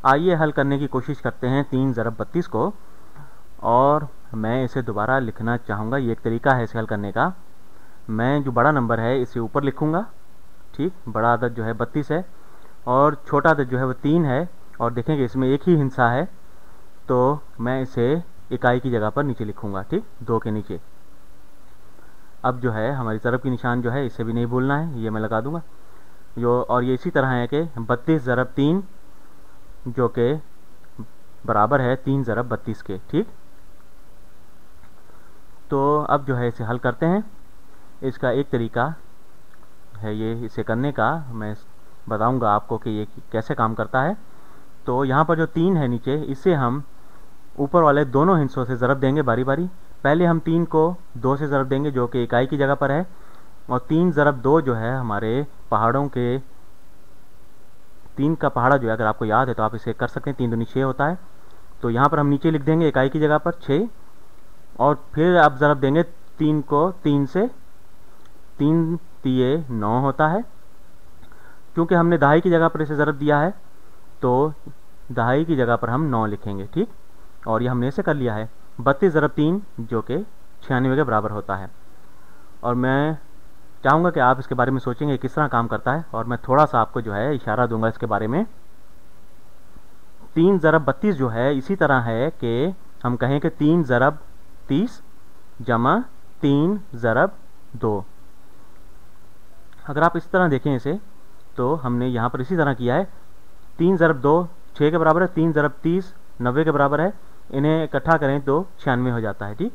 आइए हल करने की कोशिश करते हैं 3 ज़रब 32 को। और मैं इसे दोबारा लिखना चाहूँगा, ये एक तरीका है इसे हल करने का। मैं जो बड़ा नंबर है इसे ऊपर लिखूँगा, ठीक। बड़ा अदद जो है 32 है और छोटा अदद जो है वो 3 है। और देखेंगे इसमें एक ही हिंसा है, तो मैं इसे इकाई की जगह पर नीचे लिखूँगा, ठीक, 2 के नीचे। अब जो है हमारी ज़रब की निशान जो है इसे भी नहीं भूलना है, ये मैं लगा दूंगा जो। और ये इसी तरह है कि 32 ज़रब 3 जो कि बराबर है 3 ज़रब 32 के, ठीक। तो अब जो है इसे हल करते हैं। इसका एक तरीका है ये, इसे करने का मैं बताऊंगा आपको कि ये कैसे काम करता है। तो यहाँ पर जो 3 है नीचे, इसे हम ऊपर वाले दोनों हिस्सों से ज़रब देंगे बारी बारी। पहले हम 3 को 2 से ज़रब देंगे जो कि इकाई की जगह पर है, और 3 ज़रब 2 जो है हमारे पहाड़ों के 3 का पहाड़ा जो है, अगर आपको याद है तो आप इसे कर सकते हैं, 3 दूनी 6 होता है। तो यहाँ पर हम नीचे लिख देंगे इकाई की जगह पर 6, और फिर आप ज़रब देंगे 3 को 3 से, 3 तिये 9 होता है। क्योंकि हमने दहाई की जगह पर इसे ज़रब दिया है तो दहाई की जगह पर हम 9 लिखेंगे, ठीक। और ये हमने इसे कर लिया है 32 ज़रब 3 जो कि 96 के बराबर होता है। और मैं चाहूँगा कि आप इसके बारे में सोचेंगे किस तरह काम करता है, और मैं थोड़ा सा आपको जो है इशारा दूंगा इसके बारे में। 3 ज़रब 32 जो है इसी तरह है कि हम कहें कि 3 ज़रब 30 जमा 3 ज़रब 2। अगर आप इस तरह देखें इसे, तो हमने यहाँ पर इसी तरह किया है। 3 ज़रब 2 6 के बराबर है, 3 ज़रब 30 90 के बराबर है। इन्हें इकट्ठा करें तो 96 हो जाता है, ठीक।